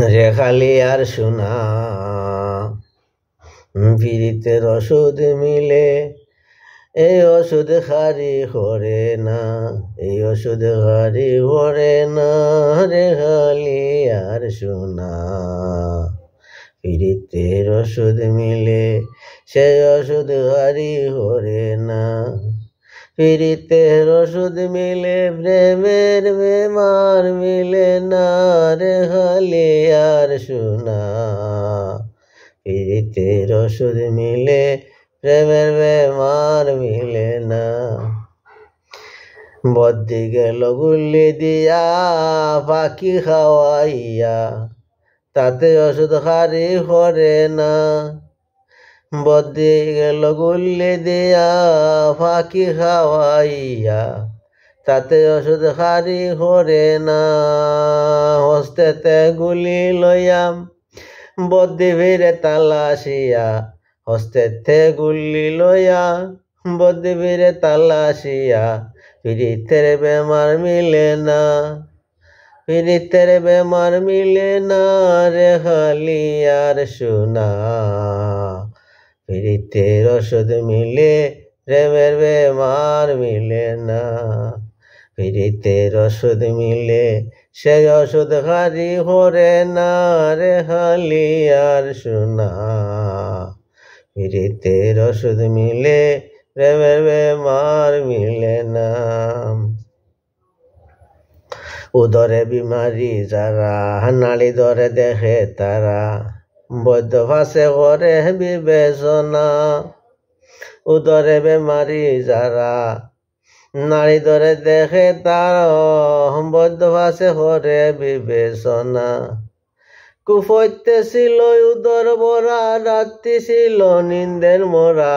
রেখালি আর সোনা পিরিতের ওষুধ মিলে এই ওষুধ খারি করে না, এই ওষুধ খারি করে না। রেখালি আর সোনা পিরিতের ওষুধ মিলে সেই ওষুধ খারি করে না। পিরিতের ওষুধ মিলে প্রেমের বেমার মিলে না। রেখালি আর সোনা পিরিতের ওষুধ মিলে প্রেমের বেমার মিলে না। বদ্দি গেল গুল্লি দিয়া পাখি খাওয়াইয়া, তাতে ওষুধ খারি করে না। বদ্দি গেল গুল্লি দিয়া পাখি খাওয়াইয়া, তাতে ওষুধ খারি করে না। হস্তেতে গুলি লইয়াম বদ্দি ভিড়ে তালাশিয়া, হস্তেতে গুলি লইয়া বদ্দি ভিড়ে তালাশিয়া। পিরিতের বেমার মিলে না, পিরিতের বেমার মিলে না। রেখালি আর সোনা পিরিতের ওষুধ মিলে প্রেমের বেমার মিলে না। পিরিতের ওষুধ মিলে সেই ওষুধ খারি করে না। রেখালি আর সোনা পিরিতের ওষুধ মিলে প্রেমের বেমার মিলে না। উদরে বিমারি যারা নাড়ি ধরে দেখে তারা, বৈদ্য ভাষে করে বিবেচনা। উদরে বেমারি যারা নাড়ি ধরে দেখে তারা, বৈদ্য ভাষে করে বিবেচনা। কুফইতে ছিল উদর ভরা, রাত্রি ছিল নিন্দের মরা।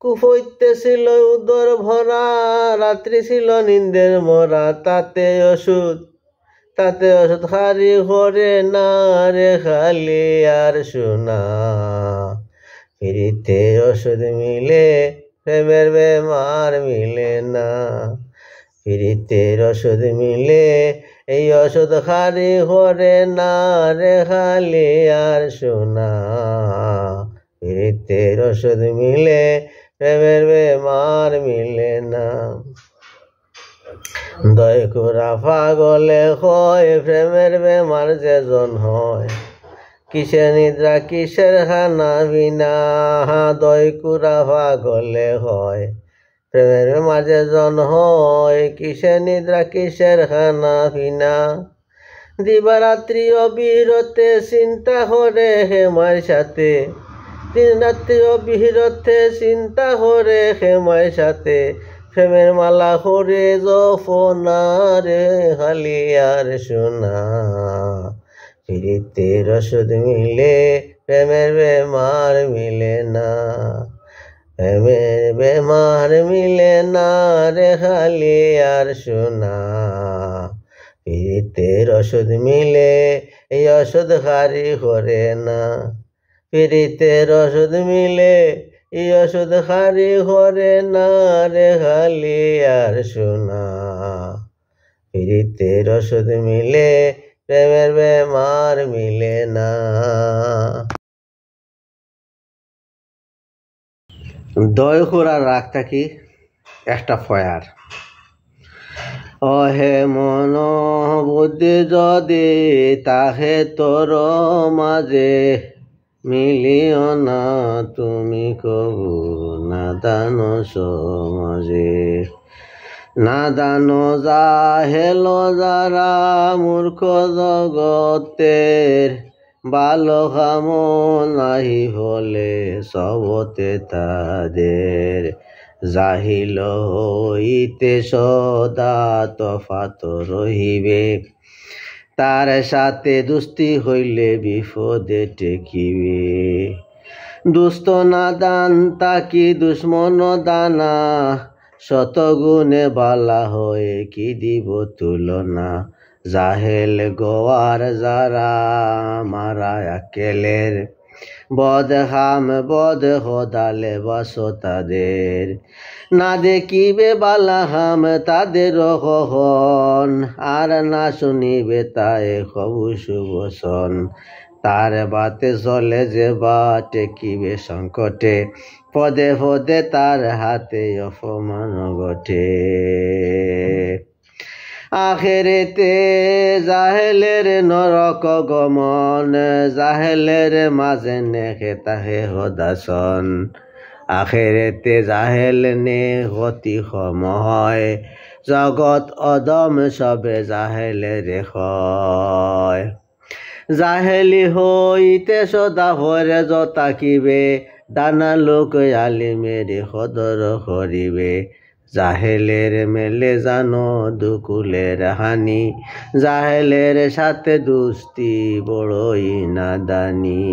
কুফইতে ছিল উদর ভরা, রাত্রি ছিল নিন্দের মরা। তাতে ওষুধ খারি করে না। রেখালি আর সোনা পিরিতে ওষুধ মিলে প্রেমের বেমার মিলে না। পিরিতের ওষুধ মিলে এই ওষুধ খারি করে না। রেখালি আর সোনা পিরিতের ওষুধ মিলে প্রেমের বেমার মিলে না। দয় কুরা পাগলে হয় প্রেমের বেমার যেজন হয়, কিসের নিদ্রা কিসের খানা বিনা। দয় কুরা পাগলে হয় প্রেমের বেমার যেজন হয়, কিসের নিদ্রা কিসের খানা বিনা। দিবারাত্রি অবিরতে চিন্তা করে হেমার সাথে, দিন রাত্রি অবিরতে চিন্তা করে হেমার সাথে। প্রেমের মালা করে জপনা। রেখালি আর সোনা পিরিতের ওষুধ মিলে প্রেমের বেমার মিলে না। প্রেমের বেমার মিলে না। রেখালি আর সোনা পিরিতের ওষুধ মিলে এই ওষুধ খারি করে না। পিরিতের ওষুধ মিলে এই ওষুধ খারি করে না। রেখালি আর সোনা পিরিতের ওষুধ মিলে প্রেমের বেমার মিলে না। দয় করার রাগ থাকি একটা ফয়ার। অহে মন বুদ্ধি যদি তাহে তোর মাঝে, মিলিও না তুমি কবু নাদান সমাজে। নাদানো জাহেল যারা মূর্খ জগতের, ভালো কাম নাহি বলে সবতে তাদের। জাহিল হইতে সদা তফাত রহিবে, তার সাথে দুস্তি হইলে বিপদে টেকিবে। দুষ্ট নাদান তাকি দুশ্মন দানা, শতগুণে বালা হয়ে কি দিব তুলনা। জাহেল গোয়ার যারা মারা আকেলের, বদ হাম বদ হদালে বাসো তাদের না দেখিবে বালা হাম তাদের হন আর না শুনিবে তাই কবু শুভসন তার বাতে চলে যে বা টেকিবে সংকটে পদে পদে তার হাতে অপমান ঘটে আখেরেতে জাহেলের নরক গমন জাহেলের মাঝে নেখে তাহে হদাসন আখেরেতে জাহেল নে গতি সম হয় জগৎ অদম সবে জাহেলের হয় জাহেলি হইতে সদা হরে যতাকিবে দানা লোক আলিমের সদর করিবে জাহেলের মেলে জানো দুকুলের হানি জাহেলের সাথে দুস্তি বড়ই নাদানি।